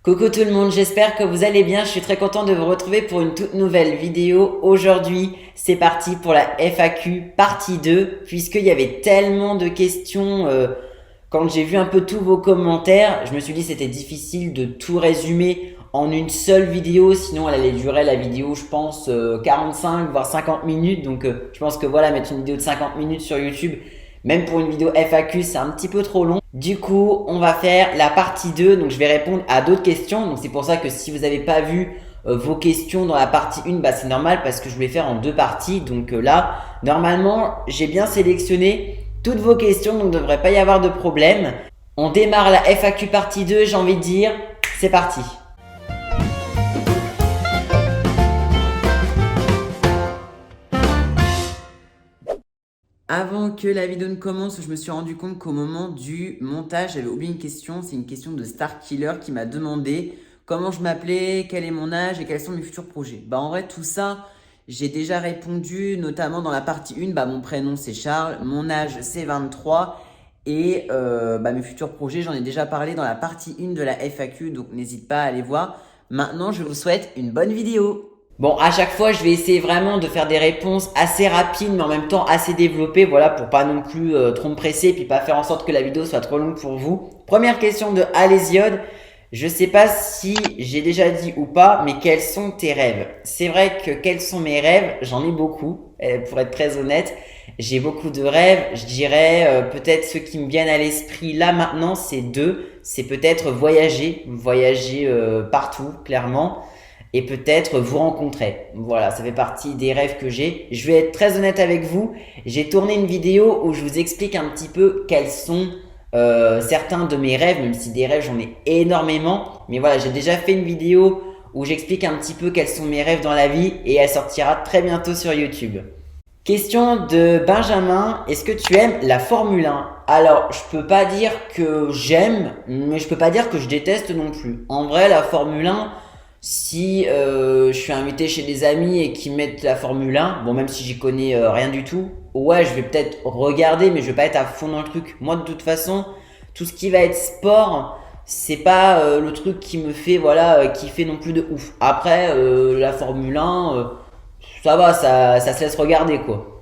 Coucou tout le monde, j'espère que vous allez bien. Je suis très content de vous retrouver pour une toute nouvelle vidéo. Aujourd'hui, c'est parti pour la FAQ partie 2, puisqu'il y avait tellement de questions. Quand j'ai vu un peu tous vos commentaires, je me suis dit que c'était difficile de tout résumer en une seule vidéo, sinon elle allait durer la vidéo, je pense, 45 voire 50 minutes. Donc je pense que voilà, mettre une vidéo de 50 minutes sur YouTube, même pour une vidéo FAQ, c'est un petit peu trop long. Du coup, on va faire la partie 2. Donc je vais répondre à d'autres questions. Donc c'est pour ça que si vous n'avez pas vu vos questions dans la partie 1, bah c'est normal parce que je voulais faire en deux parties. Donc là, normalement, j'ai bien sélectionné toutes vos questions, donc il ne devrait pas y avoir de problème. On démarre la FAQ partie 2, j'ai envie de dire, c'est parti. Avant que la vidéo ne commence, je me suis rendu compte qu'au moment du montage, j'avais oublié une question. C'est une question de Starkiller qui m'a demandé comment je m'appelais, quel est mon âge et quels sont mes futurs projets. Bah en vrai, tout ça, j'ai déjà répondu, notamment dans la partie 1. Bah mon prénom c'est Charles, mon âge c'est 23 et mes futurs projets, j'en ai déjà parlé dans la partie 1 de la FAQ, donc n'hésite pas à aller voir. Maintenant, je vous souhaite une bonne vidéo. Bon, à chaque fois, je vais essayer vraiment de faire des réponses assez rapides, mais en même temps assez développées, voilà, pour pas non plus trop me presser, puis pas faire en sorte que la vidéo soit trop longue pour vous. Première question de Alésiode. Je sais pas si j'ai déjà dit ou pas, mais quels sont tes rêves? C'est vrai que quels sont mes rêves? J'en ai beaucoup, pour être très honnête. J'ai beaucoup de rêves. Je dirais peut-être ceux qui me viennent à l'esprit là maintenant, c'est deux. C'est peut-être voyager, partout, clairement et peut-être vous rencontrer. Voilà, ça fait partie des rêves que j'ai. Je vais être très honnête avec vous. J'ai tourné une vidéo où je vous explique un petit peu quels sont certains de mes rêves, même si des rêves j'en ai énormément. Mais voilà, j'ai déjà fait une vidéo où j'explique un petit peu quels sont mes rêves dans la vie et elle sortira très bientôt sur YouTube. Question de Benjamin, est-ce que tu aimes la Formule 1? Alors, je peux pas dire que j'aime, mais je peux pas dire que je déteste non plus. En vrai, la Formule 1, si je suis invité chez des amis et qu'ils mettent la Formule 1, bon même si j'y connais rien du tout, ouais je vais peut-être regarder mais je vais pas être à fond dans le truc. Moi de toute façon, tout ce qui va être sport, c'est pas le truc qui me fait kiffer non plus de ouf. Après la Formule 1, ça va, ça se laisse regarder quoi.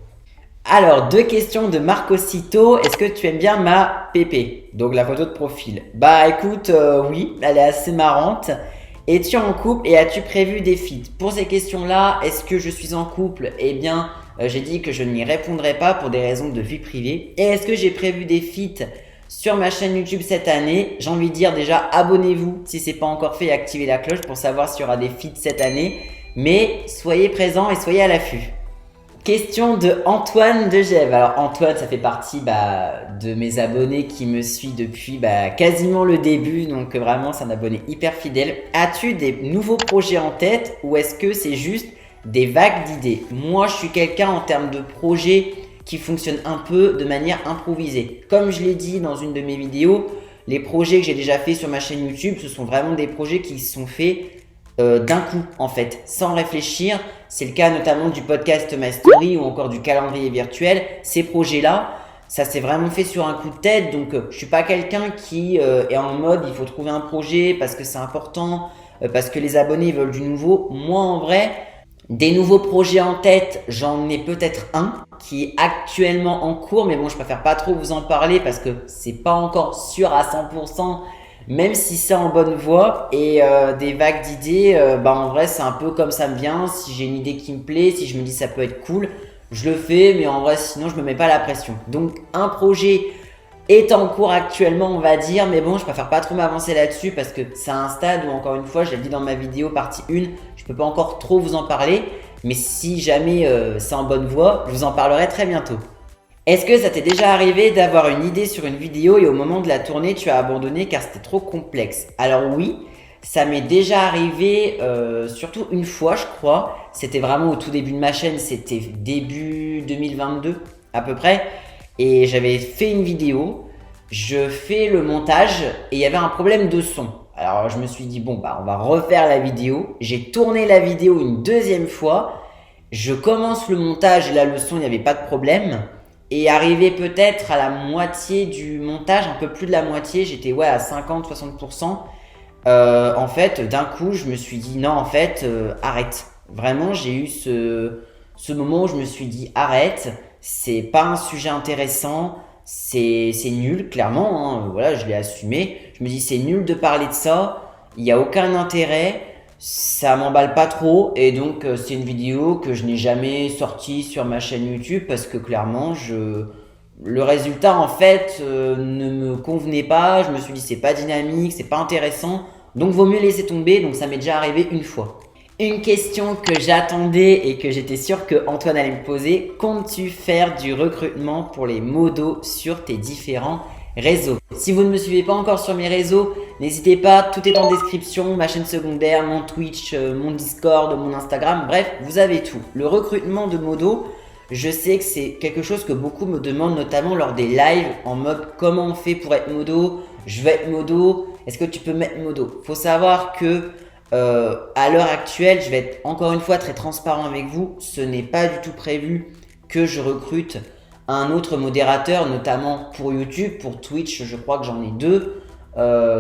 Alors, deux questions de Marco Cito. Est-ce que tu aimes bien ma pépé? Donc la photo de profil. Bah écoute, oui, elle est assez marrante. Es-tu en couple et as-tu prévu des feats? Pour ces questions-là, est-ce que je suis en couple? Eh bien, j'ai dit que je n'y répondrai pas pour des raisons de vie privée. Et est-ce que j'ai prévu des feats sur ma chaîne YouTube cette année? J'ai envie de dire déjà, abonnez-vous si ce n'est pas encore fait et activez la cloche pour savoir s'il y aura des feats cette année. Mais soyez présents et soyez à l'affût. Question de Antoine de Gève. Alors Antoine, ça fait partie de mes abonnés qui me suit depuis quasiment le début, donc vraiment c'est un abonné hyper fidèle. As-tu des nouveaux projets en tête ou est-ce que c'est juste des vagues d'idées? Moi je suis quelqu'un en termes de projets qui fonctionne un peu de manière improvisée. Comme je l'ai dit dans une de mes vidéos, les projets que j'ai déjà fait sur ma chaîne YouTube, ce sont vraiment des projets qui sont faits d'un coup en fait, sans réfléchir. C'est le cas notamment du podcast My Story ou encore du calendrier virtuel. Ces projets-là, ça s'est vraiment fait sur un coup de tête. Donc je suis pas quelqu'un qui est en mode il faut trouver un projet parce que c'est important, parce que les abonnés veulent du nouveau. Moi en vrai, des nouveaux projets en tête, j'en ai peut-être un qui est actuellement en cours, mais bon je préfère pas trop vous en parler parce que c'est pas encore sûr à 100%. Même si c'est en bonne voie et des vagues d'idées, en vrai c'est un peu comme ça me vient. Si j'ai une idée qui me plaît, si je me dis ça peut être cool, je le fais, mais en vrai sinon je me mets pas la pression. Donc un projet est en cours actuellement on va dire, mais bon je préfère pas trop m'avancer là-dessus parce que c'est un stade où encore une fois, je l'ai dit dans ma vidéo partie 1, je peux pas encore trop vous en parler, mais si jamais c'est en bonne voie, je vous en parlerai très bientôt. Est-ce que ça t'est déjà arrivé d'avoir une idée sur une vidéo et au moment de la tourner, tu as abandonné car c'était trop complexe? Alors oui, ça m'est déjà arrivé surtout une fois je crois. C'était vraiment au tout début de ma chaîne, c'était début 2022 à peu près. Et j'avais fait une vidéo, je fais le montage et il y avait un problème de son. Alors je me suis dit bon on va refaire la vidéo. J'ai tourné la vidéo une deuxième fois. Je commence le montage et là le son il n'y avait pas de problème. Et arrivé peut-être à la moitié du montage, un peu plus de la moitié, j'étais à 50-60%. En fait, d'un coup, je me suis dit non, en fait, arrête. Vraiment, j'ai eu ce moment où je me suis dit arrête, c'est pas un sujet intéressant, c'est nul, clairement, hein, voilà, je l'ai assumé. Je me dis c'est nul de parler de ça, il n'y a aucun intérêt, ça m'emballe pas trop, et donc c'est une vidéo que je n'ai jamais sortie sur ma chaîne YouTube parce que clairement, le résultat en fait ne me convenait pas. Je me suis dit c'est pas dynamique, c'est pas intéressant, donc vaut mieux laisser tomber. Donc ça m'est déjà arrivé une fois. Une question que j'attendais et que j'étais sûr que Antoine allait me poser: comptes-tu faire du recrutement pour les modos sur tes différents réseaux? Si vous ne me suivez pas encore sur mes réseaux, n'hésitez pas, tout est en description, ma chaîne secondaire, mon Twitch, mon Discord, mon Instagram, bref, vous avez tout. Le recrutement de modos, je sais que c'est quelque chose que beaucoup me demandent, notamment lors des lives, en mode comment on fait pour être modo? Je veux être modo, est-ce que tu peux mettre modo? Faut savoir que à l'heure actuelle, je vais être encore une fois très transparent avec vous, ce n'est pas du tout prévu que je recrute un autre modérateur, notamment pour YouTube, pour Twitch, je crois que j'en ai deux.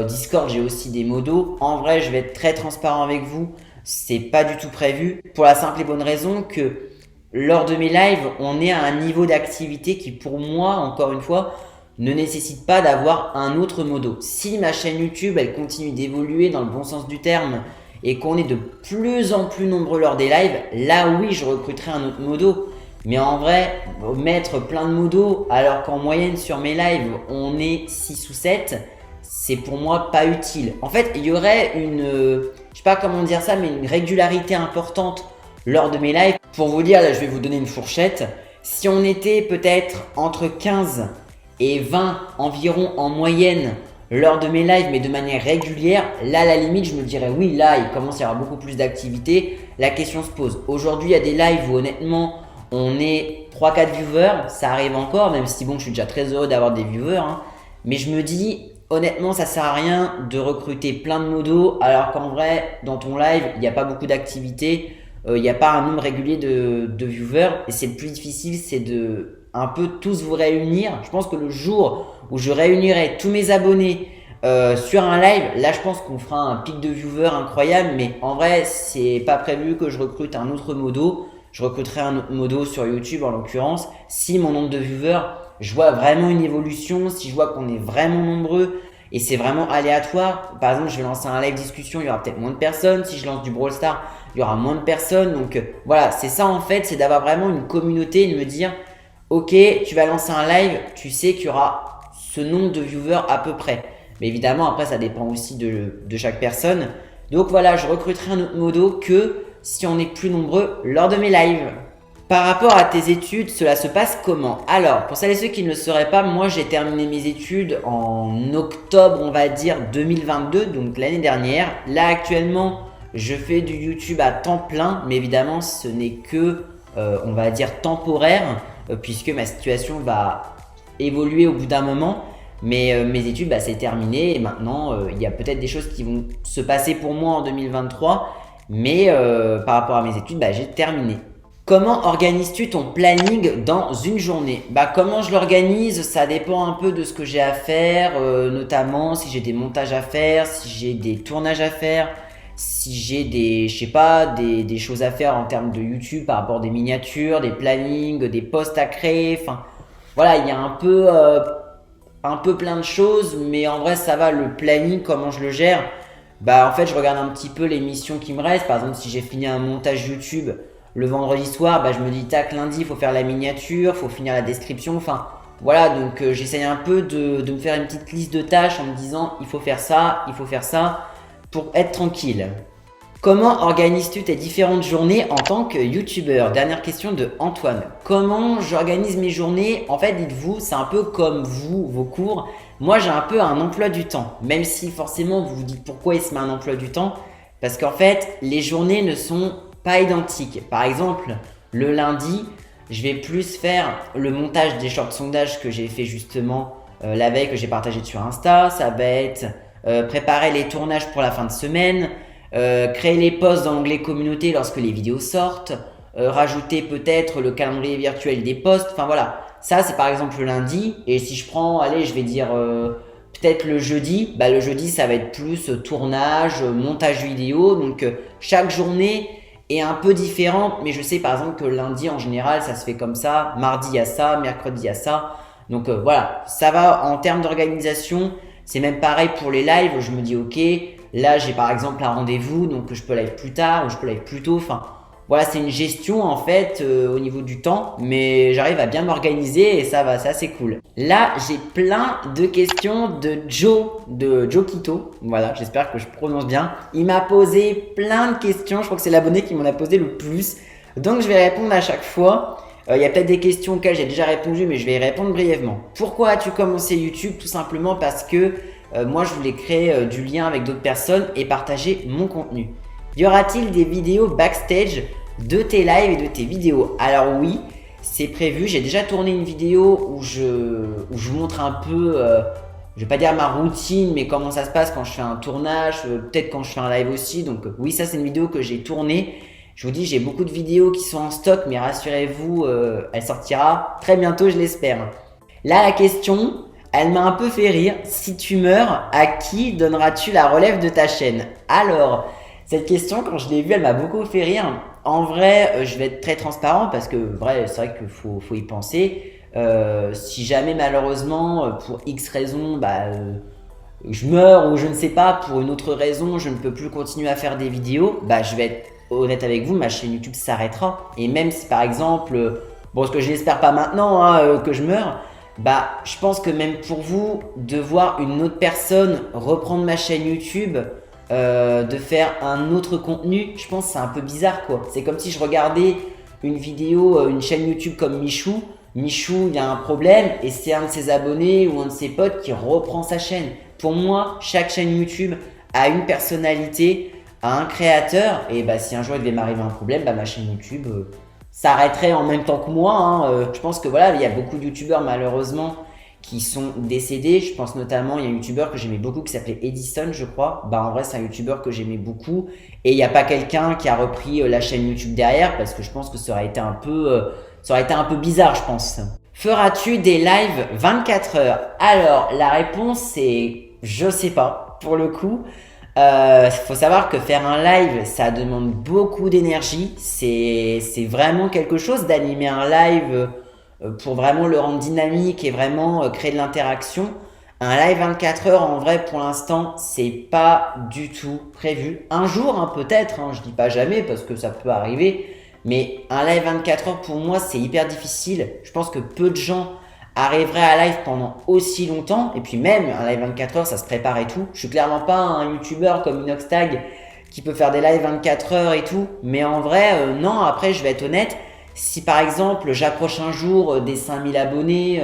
Discord, j'ai aussi des modos. En vrai, je vais être très transparent avec vous, c'est pas du tout prévu, pour la simple et bonne raison que lors de mes lives, on est à un niveau d'activité qui, pour moi, encore une fois, ne nécessite pas d'avoir un autre modo. Si ma chaîne YouTube, elle continue d'évoluer dans le bon sens du terme et qu'on est de plus en plus nombreux lors des lives, là oui, je recruterai un autre modo. Mais en vrai, mettre plein de modos alors qu'en moyenne sur mes lives, on est 6 ou 7, c'est pour moi pas utile. En fait, il y aurait je sais pas comment dire ça, mais une régularité importante lors de mes lives. Pour vous dire, là je vais vous donner une fourchette. Si on était peut-être entre 15 et 20 environ en moyenne lors de mes lives, mais de manière régulière, là à la limite je me dirais oui, là il commence à y avoir beaucoup plus d'activité, la question se pose. Aujourd'hui il y a des lives où honnêtement on est 3-4 viewers, ça arrive encore, même si bon je suis déjà très heureux d'avoir des viewers, hein, mais je me dis honnêtement ça sert à rien de recruter plein de modos alors qu'en vrai dans ton live il n'y a pas beaucoup d'activité. Il n'y a pas un nombre régulier de viewers et c'est le plus difficile, c'est de un peu tous vous réunir. Je pense que le jour où je réunirai tous mes abonnés sur un live, là je pense qu'on fera un pic de viewers incroyable, mais en vrai c'est pas prévu que je recrute un autre modo. Je recruterai un autre modo sur YouTube en l'occurrence si mon nombre de viewers, je vois vraiment une évolution, si je vois qu'on est vraiment nombreux et c'est vraiment aléatoire. Par exemple, je vais lancer un live discussion, il y aura peut-être moins de personnes. Si je lance du Brawl Stars, il y aura moins de personnes. Donc voilà, c'est ça en fait, c'est d'avoir vraiment une communauté et de me dire ok, tu vas lancer un live, tu sais qu'il y aura ce nombre de viewers à peu près. Mais évidemment, après, ça dépend aussi de chaque personne. Donc voilà, je recruterai un autre modo que si on est plus nombreux lors de mes lives. Par rapport à tes études, cela se passe comment? Alors, pour celles et ceux qui ne le sauraient pas, moi j'ai terminé mes études en octobre, on va dire 2022, donc l'année dernière. Là actuellement, je fais du YouTube à temps plein, mais évidemment ce n'est que, on va dire, temporaire, puisque ma situation va évoluer au bout d'un moment. Mais mes études, bah, c'est terminé et maintenant, il y a peut-être des choses qui vont se passer pour moi en 2023, mais par rapport à mes études, bah, j'ai terminé. Comment organises-tu ton planning dans une journée? Bah, comment je l'organise, ça dépend un peu de ce que j'ai à faire, notamment si j'ai des montages à faire, si j'ai des tournages à faire, si j'ai je sais pas, des choses à faire en termes de YouTube par rapport à des miniatures, des plannings, des posts à créer. Enfin, voilà, il y a un peu plein de choses, mais en vrai, ça va. Le planning, comment je le gère? Bah, en fait, je regarde un petit peu les missions qui me restent. Par exemple, si j'ai fini un montage YouTube le vendredi soir, bah, je me dis tac, lundi il faut faire la miniature, il faut finir la description, enfin voilà, donc j'essaye un peu de me faire une petite liste de tâches en me disant il faut faire ça pour être tranquille. Comment organises-tu tes différentes journées en tant que youtubeur? Dernière question de Antoine. Comment j'organise mes journées? En fait, dites-vous, c'est un peu comme vous, vos cours. Moi, j'ai un peu un emploi du temps, même si forcément vous vous dites pourquoi il se met un emploi du temps. Parce qu'en fait, les journées ne sont pas identiques. Par exemple, le lundi, je vais plus faire le montage des short sondages que j'ai fait justement la veille, que j'ai partagé sur Insta. Ça va être préparer les tournages pour la fin de semaine, créer les posts dans l'onglet communauté lorsque les vidéos sortent, rajouter peut-être le calendrier virtuel des posts. Enfin voilà, ça c'est par exemple le lundi. Et si je prends, allez, je vais dire peut-être le jeudi. Bah, le jeudi, ça va être plus tournage, montage vidéo. Donc, chaque journée est un peu différente. Mais je sais par exemple que lundi, en général, ça se fait comme ça. Mardi, il y a ça. Mercredi, il y a ça. Donc, voilà, ça va en termes d'organisation. C'est même pareil pour les lives. Je me dis, ok, là, j'ai par exemple un rendez-vous. Donc, je peux live plus tard ou je peux live plus tôt. Enfin, voilà, c'est une gestion en fait au niveau du temps, mais j'arrive à bien m'organiser et ça va, c'est assez cool. Là, j'ai plein de questions de Joe Quito. Voilà, j'espère que je prononce bien. Il m'a posé plein de questions. Je crois que c'est l'abonné qui m'en a posé le plus. Donc, je vais répondre à chaque fois. Il y a peut-être des questions auxquelles j'ai déjà répondu, mais je vais y répondre brièvement. Pourquoi as-tu commencé YouTube? Tout simplement parce que moi, je voulais créer du lien avec d'autres personnes et partager mon contenu. Y aura-t-il des vidéos backstage de tes lives et de tes vidéos? Alors oui, c'est prévu. J'ai déjà tourné une vidéo où je montre un peu, je vais pas dire ma routine, mais comment ça se passe quand je fais un tournage, peut-être quand je fais un live aussi. Donc oui, ça c'est une vidéo que j'ai tournée. Je vous dis, j'ai beaucoup de vidéos qui sont en stock, mais rassurez-vous, elle sortira très bientôt, je l'espère. Là, la question, elle m'a un peu fait rire. Si tu meurs, à qui donneras-tu la relève de ta chaîne? Alors, cette question, quand je l'ai vue, elle m'a beaucoup fait rire. En vrai, je vais être très transparent parce que vrai, c'est vrai qu'il faut y penser. Si jamais malheureusement, pour X raison, je meurs ou je ne sais pas, pour une autre raison, je ne peux plus continuer à faire des vidéos, je vais être honnête avec vous, ma chaîne YouTube s'arrêtera. Et même si par exemple, bon, ce que je n'espère pas maintenant que je meure, je pense que même pour vous, de voir une autre personne reprendre ma chaîne YouTube, de faire un autre contenu, je pense que c'est un peu bizarre quoi. C'est comme si je regardais une vidéo, une chaîne YouTube comme Michou. Michou, il y a un problème et c'est un de ses abonnés ou un de ses potes qui reprend sa chaîne. Pour moi, chaque chaîne YouTube a une personnalité, a un créateur et si un jour il devait m'arriver un problème, ma chaîne YouTube s'arrêterait en même temps que moi. Je pense que voilà, il y a beaucoup de youtubeurs malheureusement qui sont décédés. Je pense notamment, il y a un youtubeur que j'aimais beaucoup qui s'appelait Edison, je crois. En vrai, c'est un youtubeur que j'aimais beaucoup. Et il n'y a pas quelqu'un qui a repris la chaîne YouTube derrière parce que je pense que ça aurait été un peu bizarre, je pense. Feras-tu des lives 24 heures? Alors, la réponse c'est je sais pas, pour le coup. Faut savoir que faire un live, ça demande beaucoup d'énergie. C'est vraiment quelque chose d'animer un live pour vraiment le rendre dynamique et vraiment créer de l'interaction. Un live 24 heures, en vrai, pour l'instant, c'est pas du tout prévu. Un jour, peut-être, je dis pas jamais parce que ça peut arriver. Mais un live 24 heures, pour moi, c'est hyper difficile. Je pense que peu de gens arriveraient à live pendant aussi longtemps. Et puis même, un live 24 heures, ça se prépare et tout. Je suis clairement pas un youtubeur comme Inoxtag qui peut faire des lives 24 heures et tout. Mais en vrai, non, après, je vais être honnête. Si par exemple, j'approche un jour des 5000 abonnés,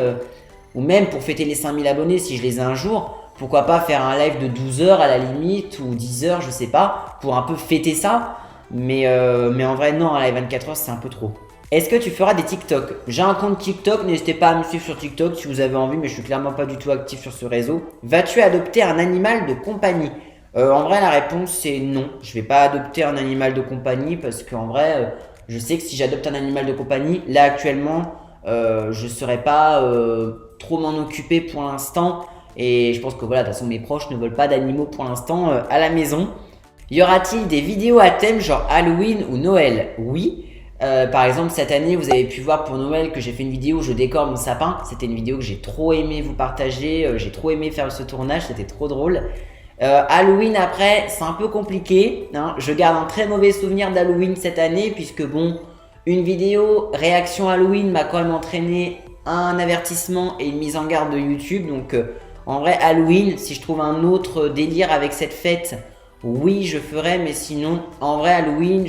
ou même pour fêter les 5000 abonnés, si je les ai un jour, pourquoi pas faire un live de 12 heures à la limite, ou 10 heures, je sais pas, pour un peu fêter ça. Mais en vrai, non, un live 24 heures, c'est un peu trop. Est-ce que tu feras des TikTok? J'ai un compte TikTok, n'hésitez pas à me suivre sur TikTok si vous avez envie, mais je suis clairement pas du tout actif sur ce réseau. Vas-tu adopter un animal de compagnie? En vrai, la réponse c'est non. Je vais pas adopter un animal de compagnie parce qu'en vrai, je sais que si j'adopte un animal de compagnie, là actuellement, je saurais pas trop m'en occuper pour l'instant. Et je pense que voilà, de toute façon, mes proches ne veulent pas d'animaux pour l'instant à la maison. Y aura-t-il des vidéos à thème genre Halloween ou Noël? Oui. Par exemple, cette année, vous avez pu voir pour Noël que j'ai fait une vidéo où je décore mon sapin. C'était une vidéo que j'ai trop aimé vous partager. J'ai trop aimé faire ce tournage, c'était trop drôle. Halloween après, c'est un peu compliqué. Je garde un très mauvais souvenir d'Halloween cette année puisque bon, une vidéo réaction Halloween m'a quand même entraîné un avertissement et une mise en garde de YouTube. Donc en vrai, Halloween, si je trouve un autre délire avec cette fête, oui, je ferai, mais sinon, en vrai, Halloween,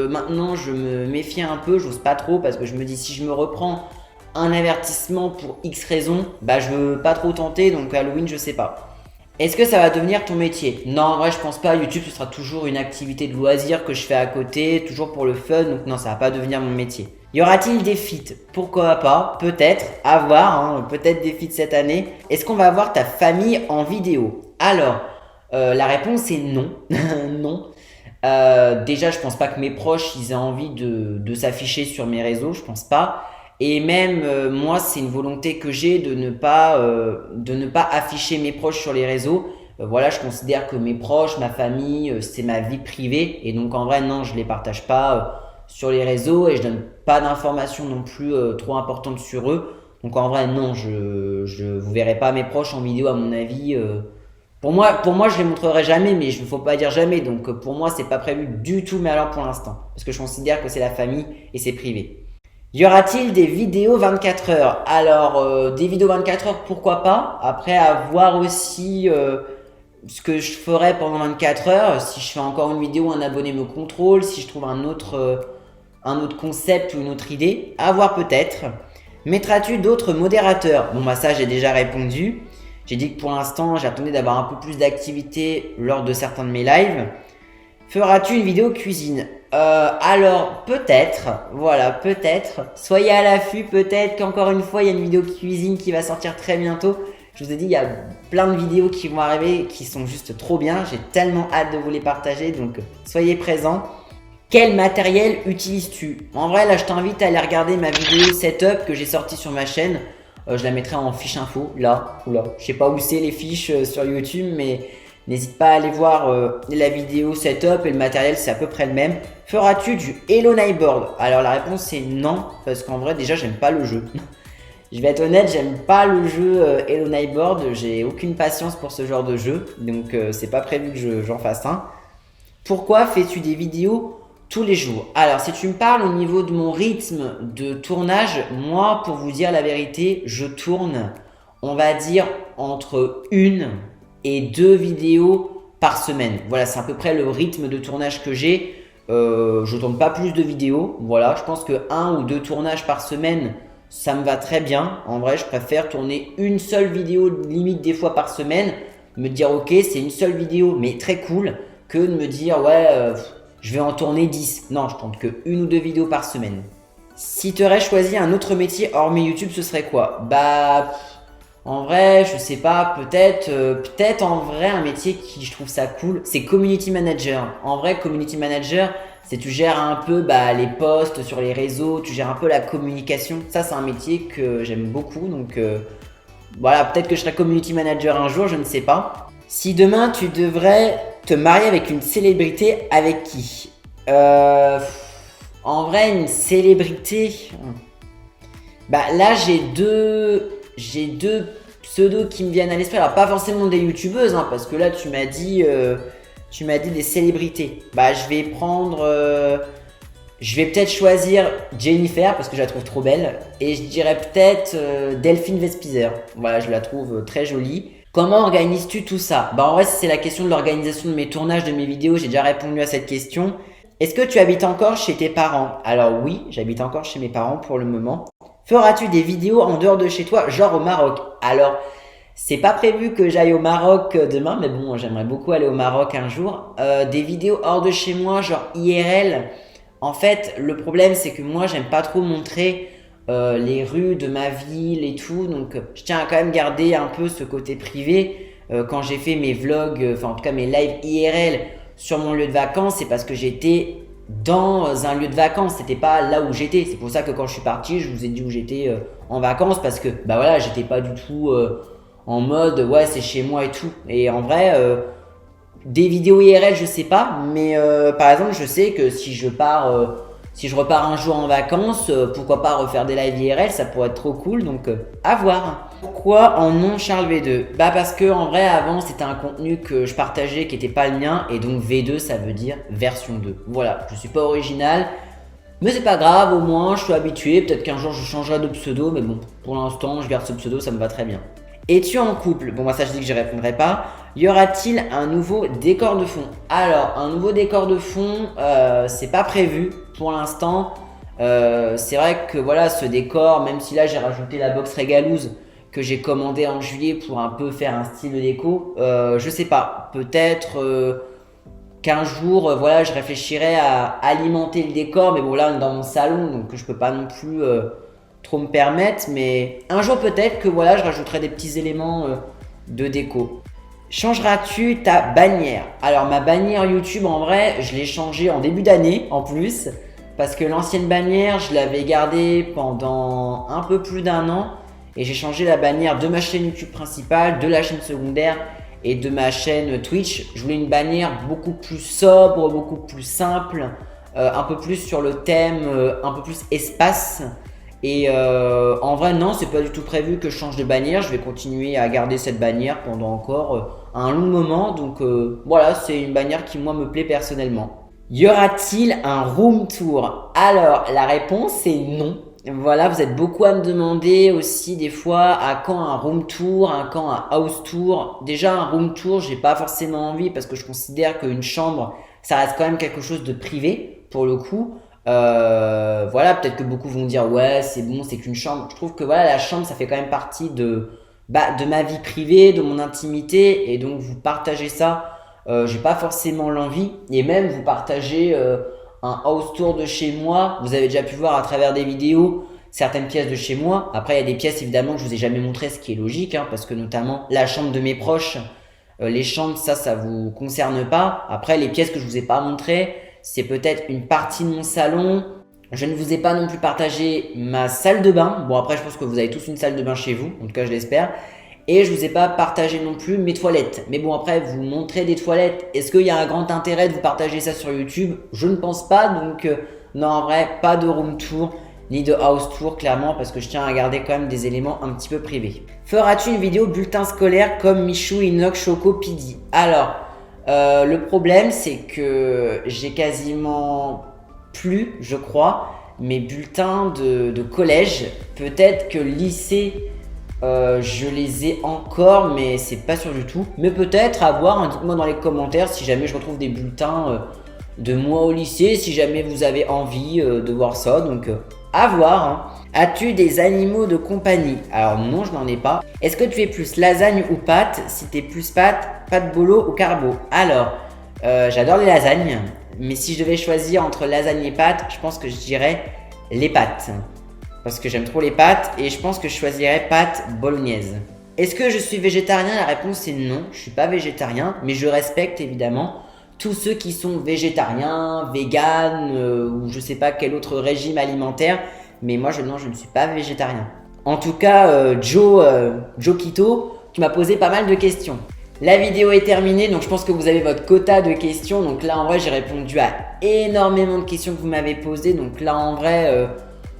maintenant, je me méfie un peu, j'ose pas trop parce que je me dis si je me reprends un avertissement pour X raison, je veux pas trop tenter, donc Halloween, je sais pas. Est-ce que ça va devenir ton métier? Non, en vrai, je pense pas. YouTube, ce sera toujours une activité de loisir que je fais à côté, toujours pour le fun, donc non, ça va pas devenir mon métier. Y aura-t-il des feats? Pourquoi pas? Peut-être, à voir, peut-être des feats cette année. Est-ce qu'on va voir ta famille en vidéo? Alors, la réponse est non. Non. Déjà, je pense pas que mes proches ils aient envie de s'afficher sur mes réseaux, je pense pas. Et même moi, c'est une volonté que j'ai de ne pas afficher mes proches sur les réseaux. Voilà, je considère que mes proches, ma famille, c'est ma vie privée. Et donc en vrai, non, je les partage pas sur les réseaux et je donne pas d'informations non plus trop importantes sur eux. Donc en vrai, non, je vous verrez pas mes proches en vidéo à mon avis. Pour moi, je les montrerai jamais, mais il ne faut pas dire jamais. Donc pour moi, c'est pas prévu du tout, mais alors pour l'instant, parce que je considère que c'est la famille et c'est privé. Y aura-t-il des vidéos 24 heures? Alors, des vidéos 24 heures, pourquoi pas? Après, à voir aussi ce que je ferai pendant 24 heures. Si je fais encore une vidéo, un abonné me contrôle. Si je trouve un autre concept ou une autre idée, à voir peut-être. Mettras-tu d'autres modérateurs? Bon, bah ça, j'ai déjà répondu. J'ai dit que pour l'instant, j'attendais d'avoir un peu plus d'activité lors de certains de mes lives. Feras-tu une vidéo cuisine? Alors, peut-être, voilà, peut-être. Soyez à l'affût, peut-être qu'encore une fois, il y a une vidéo cuisine qui va sortir très bientôt. Je vous ai dit, il y a plein de vidéos qui vont arriver qui sont juste trop bien. J'ai tellement hâte de vous les partager, donc soyez présents. Quel matériel utilises-tu? En vrai, là, je t'invite à aller regarder ma vidéo setup que j'ai sortie sur ma chaîne. Je la mettrai en fiche info, là, ou là. Je sais pas où c'est les fiches sur YouTube, mais n'hésite pas à aller voir la vidéo setup et le matériel, c'est à peu près le même. Feras-tu du Hello Neighborhood? Alors la réponse c'est non, parce qu'en vrai déjà j'aime pas le jeu. Je vais être honnête, j'aime pas le jeu Hello Neighborhood, j'ai aucune patience pour ce genre de jeu, donc c'est pas prévu que j'en fasse un. Pourquoi fais-tu des vidéos tous les jours? Alors si tu me parles au niveau de mon rythme de tournage, moi pour vous dire la vérité, je tourne, on va dire entre 1 et 2 vidéos par semaine. Voilà, c'est à peu près le rythme de tournage que j'ai. Je tourne pas plus de vidéos. Voilà, je pense que 1 ou 2 tournages par semaine, ça me va très bien. En vrai, je préfère tourner une seule vidéo, limite des fois par semaine. Me dire ok, c'est une seule vidéo, mais très cool, que de me dire ouais, je vais en tourner 10. Non, je tourne que 1 ou 2 vidéos par semaine. Si tu aurais choisi un autre métier hormis YouTube, ce serait quoi? Bah, en vrai, je sais pas, peut-être en vrai un métier qui je trouve ça cool, c'est community manager. En vrai, community manager, c'est tu gères un peu les posts sur les réseaux, tu gères un peu la communication. Ça, c'est un métier que j'aime beaucoup, donc voilà, peut-être que je serai community manager un jour, je ne sais pas. Si demain tu devrais te marier avec une célébrité, avec qui? En vrai, une célébrité. Bah là, j'ai deux pseudos qui me viennent à l'esprit. Alors pas forcément des youtubeuses, hein, parce que là tu m'as dit des célébrités. Bah je vais peut-être choisir Jennifer parce que je la trouve trop belle, et je dirais peut-être Delphine Vespizer. Voilà, je la trouve très jolie. Comment organises-tu tout ça? Bah en vrai, si c'est la question de l'organisation de mes tournages, de mes vidéos, j'ai déjà répondu à cette question. Est-ce que tu habites encore chez tes parents? Alors oui, j'habite encore chez mes parents pour le moment. Feras-tu des vidéos en dehors de chez toi, genre au Maroc? Alors, c'est pas prévu que j'aille au Maroc demain, mais bon, j'aimerais beaucoup aller au Maroc un jour. Des vidéos hors de chez moi, genre IRL. En fait, le problème, c'est que moi, j'aime pas trop montrer les rues de ma ville et tout. Donc, je tiens à quand même garder un peu ce côté privé. Quand j'ai fait mes vlogs, enfin en tout cas mes lives IRL sur mon lieu de vacances, c'est parce que j'étais dans un lieu de vacances, c'était pas là où j'étais. C'est pour ça que quand je suis parti, je vous ai dit où j'étais en vacances, parce que bah voilà, j'étais pas du tout en mode ouais, c'est chez moi et tout. Et en vrai, des vidéos IRL, je sais pas, mais par exemple, je sais que si je repars un jour en vacances, pourquoi pas refaire des lives IRL, ça pourrait être trop cool, donc à voir. Pourquoi en nom Charles V2? Bah parce que en vrai avant c'était un contenu que je partageais qui était pas le mien, et donc V2 ça veut dire version 2. Voilà, je suis pas original, mais c'est pas grave, au moins je suis habitué, peut-être qu'un jour je changerai de pseudo, mais bon, pour l'instant je garde ce pseudo, ça me va très bien. Es-tu en couple? Bon, moi ça je dis que je répondrai pas. Y aura-t-il un nouveau décor de fond? Alors, un nouveau décor de fond, c'est pas prévu pour l'instant. C'est vrai que voilà, ce décor, même si là j'ai rajouté la box Régalouse que j'ai commandé en juillet pour un peu faire un style de déco, je sais pas, peut-être qu'un jour, voilà, je réfléchirai à alimenter le décor, mais bon là on est dans mon salon, donc je peux pas non plus trop me permettre, mais un jour peut-être que voilà, je rajouterai des petits éléments de déco. Changeras-tu ta bannière? Alors ma bannière YouTube, en vrai, je l'ai changée en début d'année en plus. parce que l'ancienne bannière, je l'avais gardée pendant un peu plus d'un an et j'ai changé la bannière de ma chaîne YouTube principale, de la chaîne secondaire et de ma chaîne Twitch. Je voulais une bannière beaucoup plus sobre, beaucoup plus simple, un peu plus sur le thème, un peu plus espace. Et en vrai, non, c'est pas du tout prévu que je change de bannière. Je vais continuer à garder cette bannière pendant encore un long moment. Donc voilà, c'est une bannière qui moi me plaît personnellement. Y aura-t-il un room tour? Alors, la réponse est non. Voilà, vous êtes beaucoup à me demander aussi des fois à quand un room tour, à quand un house tour. Déjà, un room tour, j'ai pas forcément envie parce que je considère qu'une chambre, ça reste quand même quelque chose de privé pour le coup. Voilà, peut-être que beaucoup vont dire ouais, c'est bon, c'est qu'une chambre. Je trouve que voilà, la chambre, ça fait quand même partie de ma vie privée, de mon intimité, et donc vous partagez ça. J'ai pas forcément l'envie, et même vous partagez un house tour de chez moi. Vous avez déjà pu voir à travers des vidéos certaines pièces de chez moi. Après, il y a des pièces évidemment que je vous ai jamais montré, ce qui est logique, hein, parce que notamment la chambre de mes proches, les chambres, ça vous concerne pas. Après, les pièces que je vous ai pas montrées, c'est peut-être une partie de mon salon. Je ne vous ai pas non plus partagé ma salle de bain. Bon, après, je pense que vous avez tous une salle de bain chez vous, en tout cas, je l'espère. Et je vous ai pas partagé non plus mes toilettes. Mais bon, après, vous montrez des toilettes. Est-ce qu'il y a un grand intérêt de vous partager ça sur YouTube? Je ne pense pas. Donc, non, en vrai, pas de room tour ni de house tour, clairement, parce que je tiens à garder quand même des éléments un petit peu privés. Feras-tu une vidéo bulletin scolaire comme Michou, Inlock, Choco, Pidi? Alors, le problème, c'est que j'ai quasiment plus, je crois, mes bulletins de collège. Peut-être que lycée, je les ai encore, mais c'est pas sûr du tout. Mais peut-être à voir, hein, dites-moi dans les commentaires si jamais je retrouve des bulletins de moi au lycée, si jamais vous avez envie de voir ça. Donc à voir. Hein. As-tu des animaux de compagnie? Alors non, je n'en ai pas. Est-ce que tu es plus lasagne ou pâte? Si tu es plus pâte bolo ou carbo? Alors, j'adore les lasagnes, mais si je devais choisir entre lasagne et pâte, je pense que je dirais les pâtes. Parce que j'aime trop les pâtes et je pense que je choisirais pâte bolognaise. Est-ce que je suis végétarien? La réponse est non, je suis pas végétarien, mais je respecte évidemment tous ceux qui sont végétariens, véganes ou je sais pas quel autre régime alimentaire. Mais moi, je ne suis pas végétarien. En tout cas, Joe Quito, tu m'as posé pas mal de questions. La vidéo est terminée, donc je pense que vous avez votre quota de questions. Donc là, en vrai, j'ai répondu à énormément de questions que vous m'avez posées. Donc là, en vrai,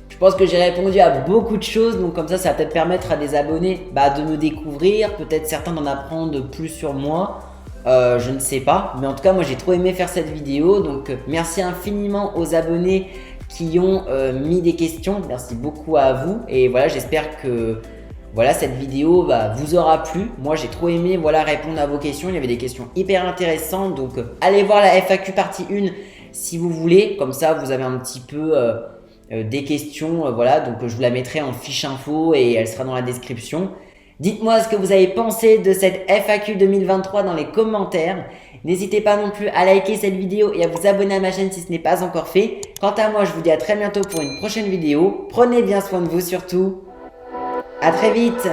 je pense que j'ai répondu à beaucoup de choses. Donc comme ça va peut-être permettre à des abonnés de me découvrir. Peut-être certains d'en apprendre plus sur moi. Je ne sais pas. Mais en tout cas, moi, j'ai trop aimé faire cette vidéo. Donc merci infiniment aux abonnés qui ont mis des questions. Merci beaucoup à vous. Et voilà, j'espère que voilà, cette vidéo vous aura plu. Moi, j'ai trop aimé répondre à vos questions. Il y avait des questions hyper intéressantes. Donc, allez voir la FAQ partie 1 si vous voulez. Comme ça, vous avez un petit peu des questions. Voilà, donc je vous la mettrai en fiche info et elle sera dans la description. Dites-moi ce que vous avez pensé de cette FAQ 2023 dans les commentaires. N'hésitez pas non plus à liker cette vidéo et à vous abonner à ma chaîne si ce n'est pas encore fait. Quant à moi, je vous dis à très bientôt pour une prochaine vidéo. Prenez bien soin de vous surtout. À très vite!